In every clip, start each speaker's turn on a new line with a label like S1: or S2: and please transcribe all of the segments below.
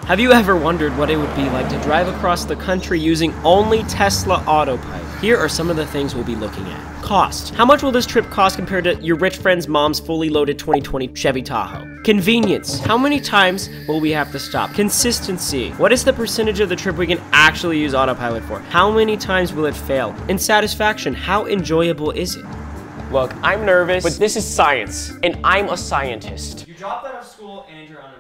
S1: Have you ever wondered what it would be like to drive across the country using only Tesla Autopilot? Here are some of the things we'll be looking at. Cost. How much will this trip cost compared to your rich friend's mom's fully loaded 2020 Chevy Tahoe? Convenience. How many times will we have to stop? Consistency. What is the percentage of the trip we can actually use autopilot for? How many times will it fail? And satisfaction. How enjoyable is it? Look, I'm nervous, but this is science, and I'm a scientist.
S2: You dropped out of school and you're unemployed.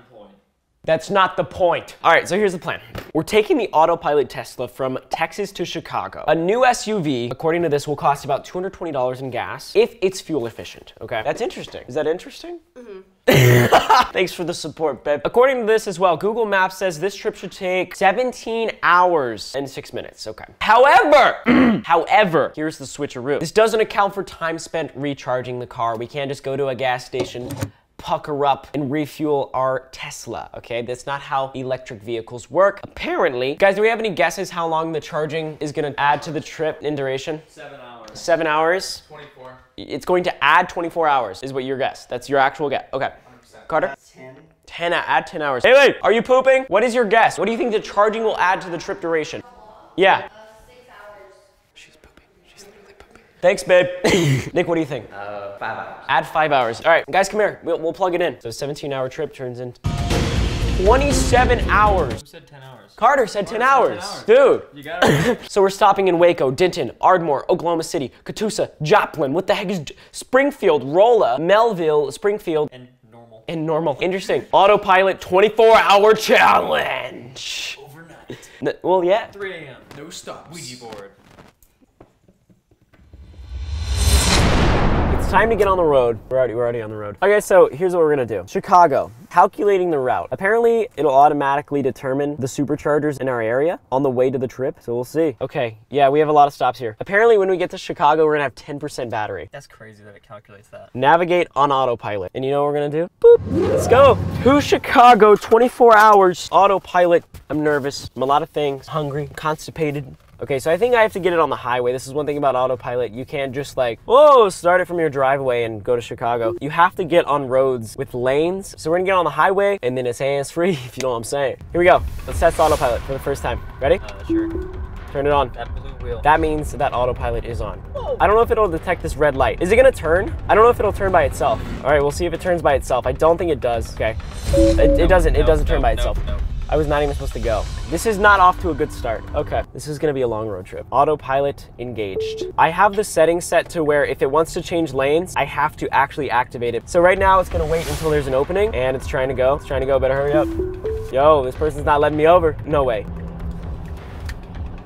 S1: That's not the point. All right, so here's the plan. We're taking the autopilot Tesla from Texas to Chicago. A new SUV, according to this, will cost about $220 in gas if it's fuel efficient, okay? That's interesting. Is that interesting? Mm-hmm. Thanks for the support, babe. According to this as well, Google Maps says this trip should take 17 hours and 6 minutes, okay. However, here's the switcheroo. This doesn't account for time spent recharging the car. We can't just go to a gas station, pucker up and refuel our Tesla, okay? That's not how electric vehicles work. Apparently, guys, do we have any guesses how long the charging is gonna add to the trip in duration?
S2: 7 hours.
S1: 7 hours?
S2: 24.
S1: It's going to add 24 hours, is what your guess. That's your actual guess. Okay.
S2: 100%.
S1: Carter?
S2: 10.
S1: Add 10 hours. Hey, wait, are you pooping? What is your guess? What do you think the charging will add to the trip duration? Yeah.
S3: 6 hours.
S1: She's pooping. She's literally pooping. Thanks, babe. Nick, what do you think?
S2: 5 hours.
S1: Add 5 hours. All right, guys, come here. We'll plug it in. So 17-hour trip turns into 27 hours.
S2: Who said 10 hours?
S1: Carter said 10 hours.
S2: said 10
S1: Dude.
S2: You got it.
S1: So we're stopping in Waco, Denton, Ardmore, Oklahoma City, Catoosa, Joplin. What the heck is Springfield, Rolla, Melville, Springfield,
S2: And normal.
S1: Normal. Interesting. Autopilot 24-hour challenge.
S2: Overnight.
S1: Well, yeah.
S2: 3 a.m. No stop. Ouija board.
S1: It's time to get on the road. We're already on the road. Okay, so here's what we're gonna do. Chicago, calculating the route. Apparently, it'll automatically determine the superchargers in our area on the way to the trip, so we'll see. Okay, yeah, we have a lot of stops here. Apparently, when we get to Chicago, we're gonna have 10% battery.
S2: That's crazy that it calculates that.
S1: Navigate on autopilot. And you know what we're gonna do? Boop. Let's go. To Chicago, 24 hours, autopilot. I'm nervous. I'm a lot of things. Hungry, constipated. Okay, so I think I have to get it on the highway. This is one thing about autopilot. You can't just like, whoa, start it from your driveway and go to Chicago. You have to get on roads with lanes. So we're gonna get on the highway and then it's hands-free, if you know what I'm saying. Here we go. Let's test autopilot for the first time. Ready?
S2: Sure.
S1: Turn it on.
S2: That blue wheel.
S1: That means that autopilot is on. Whoa. I don't know if it'll detect this red light. Is it gonna turn? I don't know if it'll turn by itself. All right, we'll see if it turns by itself. I don't think it does. Okay. It doesn't turn by itself. I was not even supposed to go. This is not off to a good start. Okay, this is gonna be a long road trip. Autopilot engaged. I have the settings set to where if it wants to change lanes, I have to actually activate it. So right now it's gonna wait until there's an opening and it's trying to go. It's trying to go, better hurry up. Yo, this person's not letting me over. No way.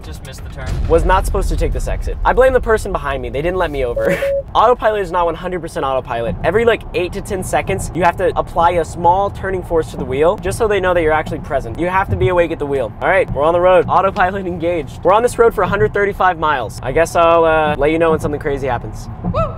S2: Just missed the turn.
S1: Was not supposed to take this exit. I blame the person behind me. They didn't let me over. Autopilot is not 100% autopilot. Every like 8 to 10 seconds, you have to apply a small turning force to the wheel just so they know that you're actually present. You have to be awake at the wheel. All right, we're on the road. Autopilot engaged. We're on this road for 135 miles. I guess I'll let you know when something crazy happens. Woo!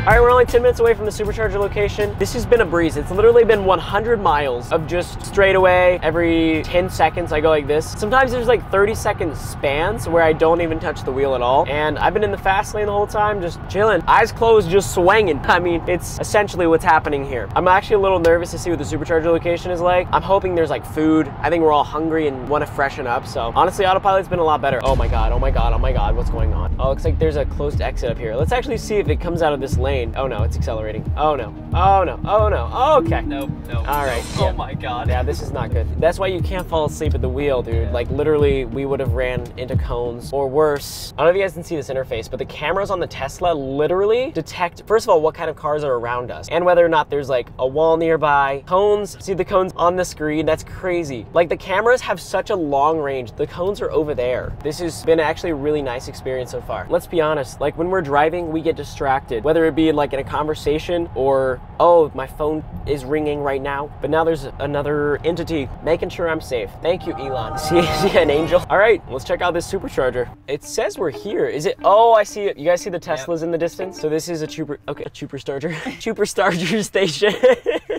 S1: All right, we're only 10 minutes away from the supercharger location. This has been a breeze. It's literally been 100 miles of just straightaway. Every 10 seconds, I go like this. Sometimes there's like 30-second spans where I don't even touch the wheel at all. And I've been in the fast lane the whole time, just chilling. Eyes closed, just swinging. I mean, it's essentially what's happening here. I'm actually a little nervous to see what the supercharger location is like. I'm hoping there's like food. I think we're all hungry and want to freshen up. So honestly, autopilot's been a lot better. Oh my God, oh my God, oh my God, what's going on? Oh, looks like there's a closed exit up here. Let's actually see if it comes out of this lane. Oh no, it's accelerating. Oh no, oh no, oh no, oh, okay.
S2: Nope, nope.
S1: All right.
S2: Nope. Oh my God.
S1: Yeah, this is not good. That's why you can't fall asleep at the wheel, dude.
S2: Yeah.
S1: Like literally, we would have ran into cones or worse. I don't know if you guys can see this interface, but the cameras on the Tesla literally detect, first of all, what kind of cars are around us and whether or not there's like a wall nearby. Cones, see the cones on the screen? That's crazy. Like the cameras have such a long range. The cones are over there. This has been actually a really nice experience so far. Let's be honest, like when we're driving, we get distracted, whether it be be like in a conversation or, oh, my phone is ringing right now. But now there's another entity making sure I'm safe. Thank you, Elon. See an angel? All right, let's check out this supercharger. It says we're here. Is it? Oh, I see it. You guys see the Teslas in the distance? So this is a supercharger. Supercharger station.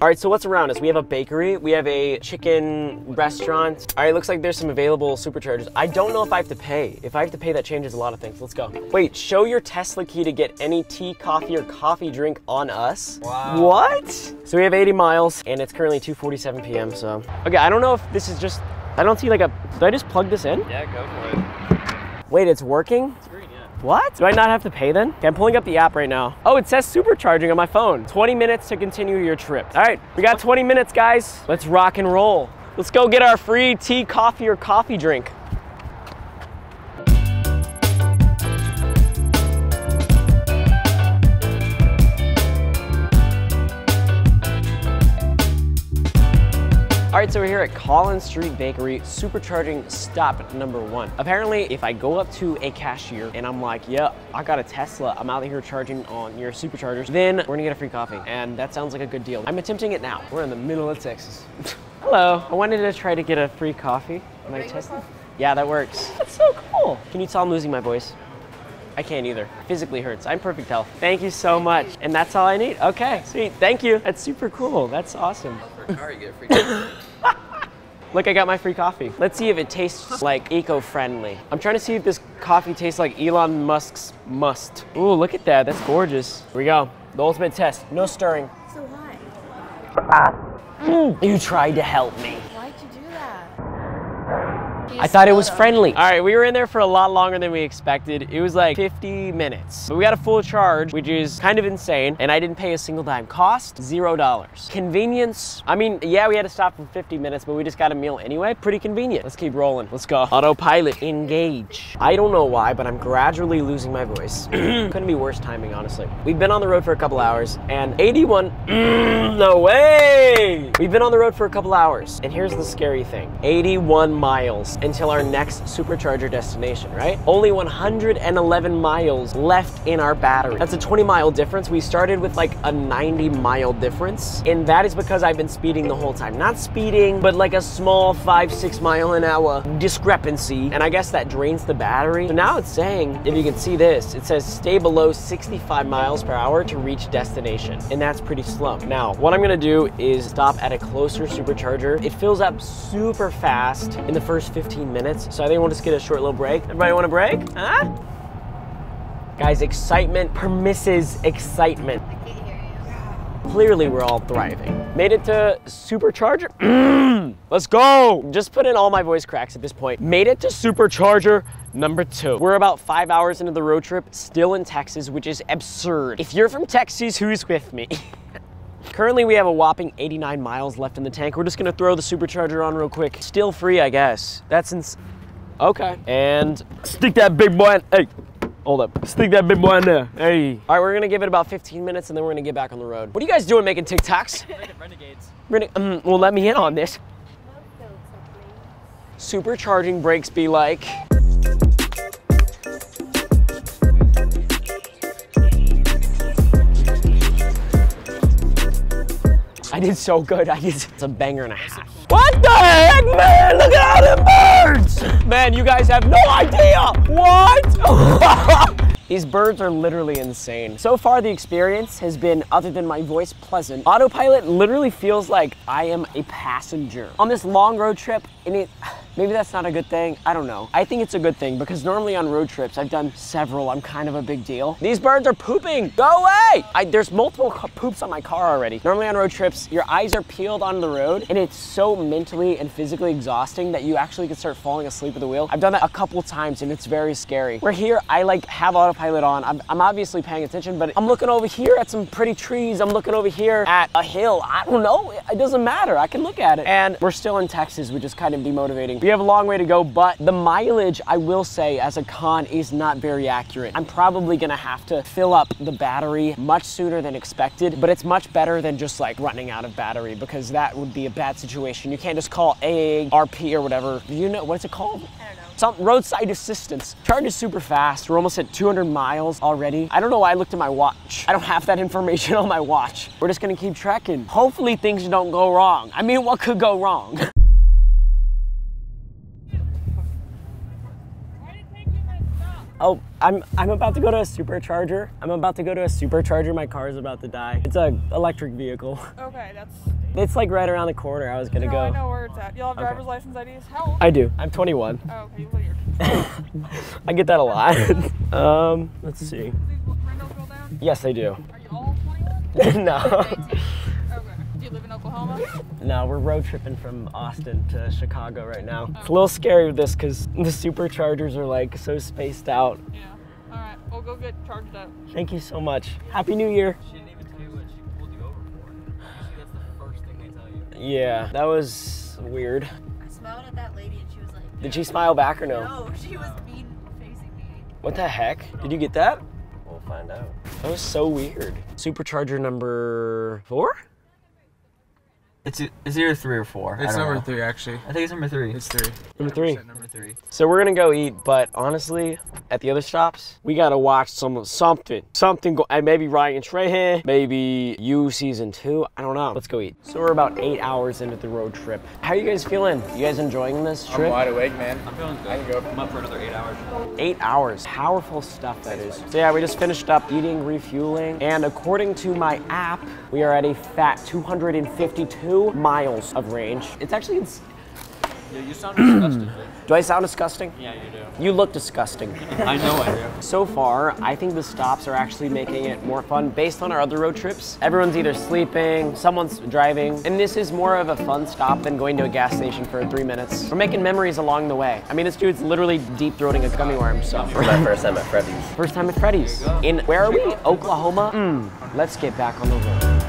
S1: All right, so what's around us? We have a bakery. We have a chicken restaurant. All right, looks like there's some available superchargers. I don't know if I have to pay. If I have to pay, that changes a lot of things. Let's go. Wait, show your Tesla key to get any tea, coffee, or coffee drink on us.
S2: Wow.
S1: What? So we have 80 miles and it's currently 2:47 p.m. So, okay, I don't know if this is just, I don't see like a, did I just plug this in?
S2: Yeah, go for it.
S1: Wait, it's working?
S2: It's green, yeah.
S1: What? Do I not have to pay then? Okay, I'm pulling up the app right now. Oh, it says supercharging on my phone. 20 minutes to continue your trip. All right, we got 20 minutes, guys. Let's rock and roll. Let's go get our free tea, coffee, or coffee drink. All right, so we're here at Collins Street Bakery, supercharging stop number 1. Apparently, if I go up to a cashier and I'm like, yeah, I got a Tesla, I'm out here charging on your superchargers, then we're gonna get a free coffee. And that sounds like a good deal. I'm attempting it now. We're in the middle of Texas. Hello, I wanted to try to get a free coffee. My Tesla? Yeah, that works. That's so cool. Can you tell I'm losing my voice? I can't either. Physically hurts. I'm perfect health. Thank you so much. And that's all I need. Okay, sweet. Thank you. That's super cool. That's awesome.
S2: For a car, you get free coffee.
S1: Look, I got my free coffee. Let's see if it tastes like eco-friendly. I'm trying to see if this coffee tastes like Elon Musk's must. Ooh, look at that. That's gorgeous. Here we go. The ultimate test. No stirring.
S3: So why?
S1: You tried to help me.
S3: Why'd you do that?
S1: I thought it was friendly. All right, we were in there for a lot longer than we expected. It was like 50 minutes. But we got a full charge, which is kind of insane, and I didn't pay a single dime. Cost, $0. Convenience, I mean, yeah, we had to stop for 50 minutes, but we just got a meal anyway. Pretty convenient. Let's keep rolling. Let's go. Autopilot, engage. I don't know why, but I'm gradually losing my voice. Couldn't be worse timing, honestly. We've been on the road for a couple hours, and 81, no way! We've been on the road for a couple hours, and here's the scary thing. 81 miles until our next supercharger destination, right? Only 111 miles left in our battery. That's a 20-mile difference. We started with like a 90-mile difference, and that is because I've been speeding the whole time. Not speeding, but like a small 5-6 mile an hour discrepancy, and I guess that drains the battery. So now it's saying, if you can see this, it says stay below 65 miles per hour to reach destination, and that's pretty slow. Now, what I'm gonna do is stop at a closer supercharger. It fills up super fast in the first 15 minutes, so I think we'll just get a short little break. Everybody want a break? Huh? Guys, excitement permisses excitement.
S3: I can't hear you.
S1: Clearly, we're all thriving. Made it to supercharger. Let's go. Just put in all my voice cracks at this point. Made it to supercharger number 2. We're about 5 hours into the road trip, still in Texas, which is absurd. If you're from Texas, who's with me? Currently, we have a whopping 89 miles left in the tank. We're just gonna throw the supercharger on real quick. Still free, I guess. That's okay. And stick that big boy in, hey, hold up. Stick that big boy in there, hey. All right, we're gonna give it about 15 minutes and then we're gonna get back on the road. What are you guys doing, making TikToks?
S2: Renegades.
S1: Well, let me in on this. Supercharging brakes be like. I did so good. It's a banger and a half. What the heck, man? Look at all them birds! Man, you guys have no idea! What? These birds are literally insane. So far, the experience has been, other than my voice, pleasant. Autopilot literally feels like I am a passenger on this long road trip, and maybe that's not a good thing. I don't know. I think it's a good thing because normally on road trips, I've done several. I'm kind of a big deal. These birds are pooping. Go away! There's multiple poops on my car already. Normally on road trips, your eyes are peeled on the road, and it's so mentally and physically exhausting that you actually can start falling asleep at the wheel. I've done that a couple times, and it's very scary. Where here, I like have autopilot on. I'm obviously paying attention, but I'm looking over here at some pretty trees. I'm looking over here at a hill. I don't know. It doesn't matter. I can look at it. And we're still in Texas, which is kind of demotivating. We have a long way to go, but the mileage, I will say, as a con, is not very accurate. I'm probably gonna have to fill up the battery much sooner than expected, but it's much better than just like running out of battery because that would be a bad situation. You can't just call AARP or whatever. You know, what's it called?
S3: I don't know.
S1: Some roadside assistance. Charge is super fast. We're almost at 200 miles already. I don't know why I looked at my watch. I don't have that information on my watch. We're just gonna keep trekking. Hopefully things don't go wrong. I mean, what could go wrong? Oh, I'm about to go to a supercharger. My car is about to die. It's an electric vehicle.
S4: Okay, that's...
S1: It's like right around the corner. I was gonna go.
S4: I know where it's at. You'll have driver's license IDs? How old?
S1: I do. I'm 21.
S4: Oh, okay, you weird.
S1: I get that a lot. Let's see.
S4: These windows roll down?
S1: Yes, I do.
S4: Are you all 21?
S1: No.
S4: Okay. Do you live in Oklahoma?
S1: No, we're road tripping from Austin to Chicago right now. It's a little scary with this because the superchargers are like so spaced out.
S4: Yeah. All right, we'll go get charged up.
S1: Thank you so much. Happy New Year.
S2: She didn't even tell you what she pulled you over for. Usually that's the first thing they tell you.
S1: Yeah, that was weird.
S3: I smiled at that lady and she was like,
S1: Did she smile back or no?
S3: no, she was mean facing me.
S1: What the heck? Did you get that?
S2: We'll find out.
S1: That was so weird. Supercharger number 4?
S2: It's either 3 or 4.
S5: It's
S2: I don't
S5: number
S2: know.
S5: 3, actually.
S2: I think it's number 3.
S5: It's 3.
S1: Number 3.
S2: Number 3.
S1: So we're gonna go eat, but honestly, at the other stops, we gotta watch something go, and maybe Ryan Trahan, maybe You season 2, I don't know. Let's go eat. So we're about 8 hours into the road trip. How are you guys feeling? You guys enjoying this trip?
S5: I'm wide awake, man.
S2: I'm feeling good.
S5: I can go.
S2: I'm up for another 8 hours.
S1: 8 hours, powerful stuff that is. So yeah, we just finished up eating, refueling, and according to my app, we are at a fat 252 miles of range. It's actually,
S2: Yeah, you sound disgusted.
S1: do I sound disgusting?
S2: Yeah, you do.
S1: You look disgusting.
S2: I know I do.
S1: So far, I think the stops are actually making it more fun based on our other road trips. Everyone's either sleeping, someone's driving, and this is more of a fun stop than going to a gas station for 3 minutes. We're making memories along the way. I mean, this dude's literally deep throating a gummy worm, so.
S2: My first time at Freddy's.
S1: First time at Freddy's. In, where are we? Oklahoma? Let's get back on the road.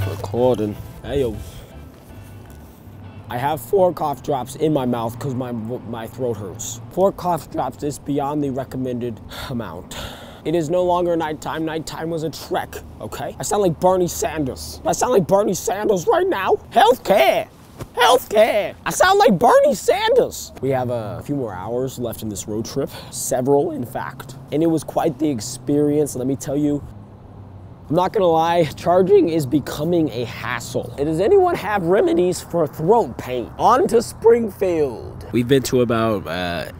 S1: Recording. Hey yo. I have 4 cough drops in my mouth because my throat hurts. 4 cough drops is beyond the recommended amount. It is no longer nighttime. Nighttime was a trek, okay? I sound like Bernie Sanders. I sound like Bernie Sanders right now. Healthcare. Healthcare. I sound like Bernie Sanders. We have a few more hours left in this road trip. Several, in fact. And it was quite the experience, let me tell you. I'm not gonna lie, charging is becoming a hassle. Does anyone have remedies for throat pain? On to Springfield. We've been to about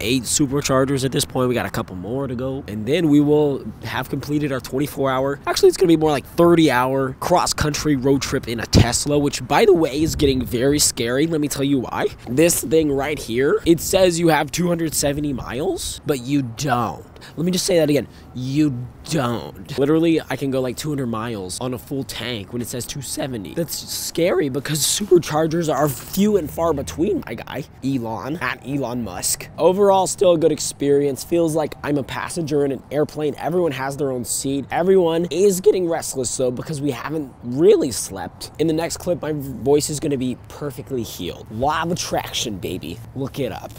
S1: 8 superchargers at this point. We got a couple more to go. And then we will have completed our 24-hour, actually it's gonna be more like 30-hour cross-country road trip in a Tesla, which by the way is getting very scary. Let me tell you why. This thing right here, it says you have 270 miles, but you don't. Let me just say that again. You don't. Literally, I can go like 200 miles on a full tank when it says 270. That's scary because superchargers are few and far between, my guy. Elon, at Elon Musk. Overall, still a good experience. Feels like I'm a passenger in an airplane. Everyone has their own seat. Everyone is getting restless though because we haven't really slept. In the next clip, my voice is gonna be perfectly healed. Law of attraction, baby. Look it up.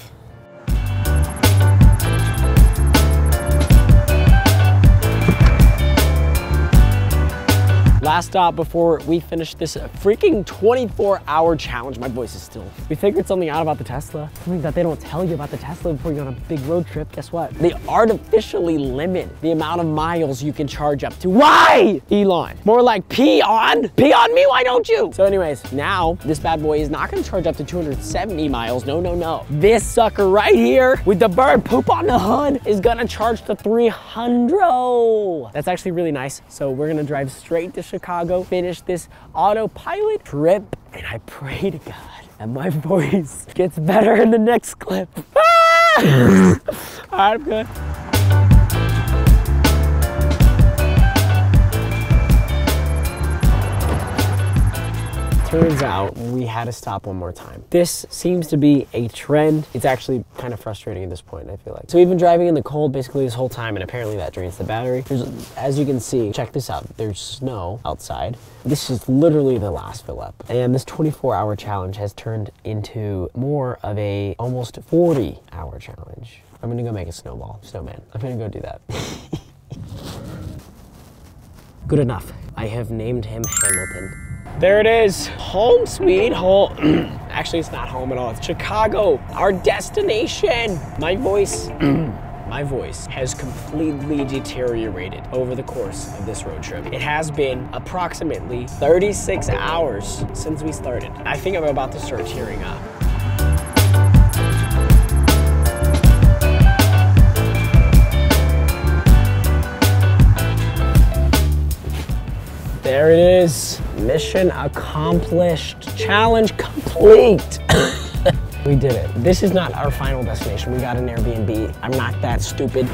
S1: Last stop before we finish this freaking 24-hour challenge. My voice is still. We figured something out about the Tesla. Something that they don't tell you about the Tesla before you're on a big road trip. Guess what? They artificially limit the amount of miles you can charge up to. Why? Elon. More like pee on me, why don't you? So anyways, now this bad boy is not gonna charge up to 270 miles. No, no, no. This sucker right here with the bird poop on the hood is gonna charge to 300. That's actually really nice. So we're gonna drive straight to Chicago, finish this autopilot trip, and I pray to God that my voice gets better in the next clip. Ah! All right, I'm good. Turns out we had to stop one more time. This seems to be a trend. It's actually kind of frustrating at this point, I feel like. So we've been driving in the cold basically this whole time, and apparently that drains the battery. As you can see, check this out, there's snow outside. This is literally the last fill up. And this 24-hour challenge has turned into more of a almost 40-hour challenge. I'm gonna go make a snowman. I'm gonna go do that. Good enough. I have named him Hamilton. There it is, home sweet home. Actually, it's not home at all, it's Chicago, our destination. My voice has completely deteriorated over the course of this road trip. It has been approximately 36 hours since we started. I think I'm about to start tearing up. There it is. Mission accomplished. Challenge complete. We did it. This is not our final destination. We got an Airbnb. I'm not that stupid.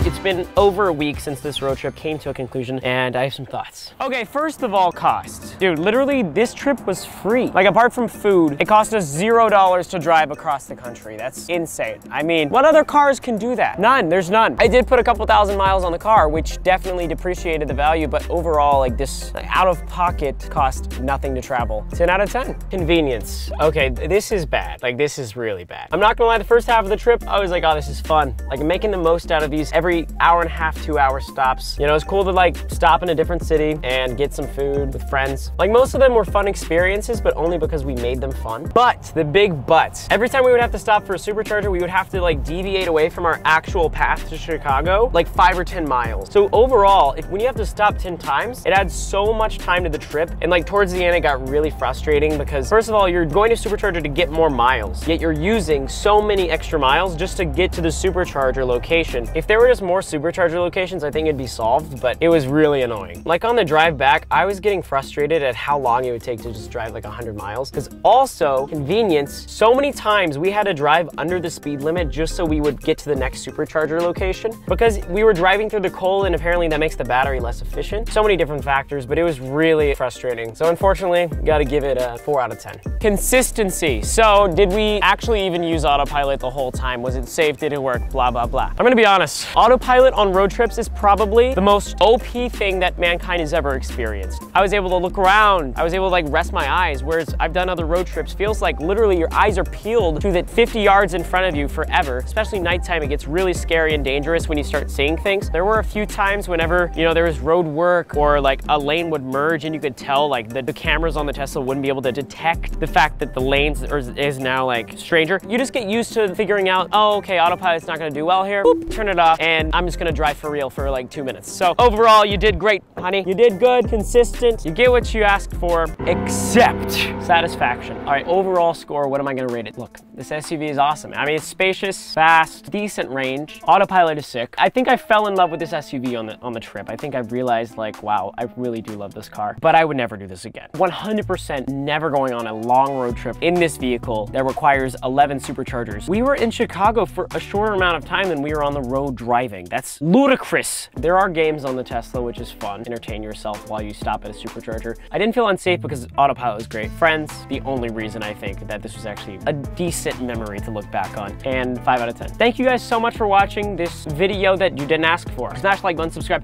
S1: It's been over a week since this road trip came to a conclusion, and I have some thoughts. Okay, first of all, cost. Dude, literally, this trip was free. Like, apart from food, it cost us $0 to drive across the country. That's insane. I mean, what other cars can do that? None, there's none. I did put a couple thousand miles on the car, which definitely depreciated the value, but overall, like, this out-of-pocket cost nothing to travel. 10 out of 10. Convenience. Okay, this is bad. Like, this is really bad. I'm not gonna lie, the first half of the trip, I was like, oh, this is fun. Like, I'm making the most out of these every hour and a half, 2 hour stops. You know, it's cool to like stop in a different city and get some food with friends. Like, most of them were fun experiences, but only because we made them fun. But the big but, every time we would have to stop for a supercharger, we would have to like deviate away from our actual path to Chicago, like 5 or 10 miles. So overall, when you have to stop 10 times, it adds so much time to the trip. And like towards the end, it got really frustrating because first of all, you're going to supercharger to get more miles, yet you're using so many extra miles just to get to the supercharger location. If there were just more supercharger locations, I think it'd be solved, but it was really annoying. Like on the drive back, I was getting frustrated at how long it would take to just drive like 100 miles. Because also, convenience, so many times we had to drive under the speed limit just so we would get to the next supercharger location because we were driving through the cold and apparently that makes the battery less efficient. So many different factors, but it was really frustrating. So unfortunately, gotta give it a 4 out of 10. Consistency. So did we actually even use autopilot the whole time? Was it safe? Did it work? Blah, blah, blah. I'm gonna be honest. Autopilot on road trips is probably the most OP thing that mankind has ever experienced. I was able to look around. I was able to like rest my eyes, whereas I've done other road trips. Feels like literally your eyes are peeled to the 50 yards in front of you forever. Especially nighttime, it gets really scary and dangerous when you start seeing things. There were a few times whenever, you know, there was road work or like a lane would merge and you could tell like the cameras on the Tesla wouldn't be able to detect the fact that the lanes is now like stranger. You just get used to figuring out, oh, okay, autopilot's not gonna do well here. Boop, turn it off, and I'm just gonna drive for real for like 2 minutes. So overall, you did great, honey. You did good, consistent. You get what you asked for, except satisfaction. All right, overall score, what am I gonna rate it? Look, this SUV is awesome. I mean, it's spacious, fast, decent range. Autopilot is sick. I think I fell in love with this SUV on the trip. I think I've realized like, wow, I really do love this car, but I would never do this again. 100% never going on a long road trip in this vehicle that requires 11 superchargers. We were in Chicago for a shorter amount of time than we were on the road driving. That's ludicrous. There are games on the Tesla, which is fun. Entertain yourself while you stop at a supercharger. I didn't feel unsafe because autopilot was great. Friends, the only reason I think that this was actually a decent memory to look back on, and 5 out of 10. Thank you guys so much for watching this video that you didn't ask for. Smash like button, subscribe.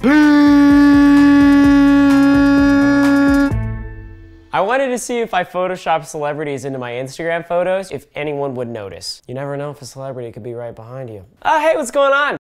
S1: I wanted to see if I Photoshop celebrities into my Instagram photos, if anyone would notice. You never know if a celebrity could be right behind you. Oh, hey, what's going on?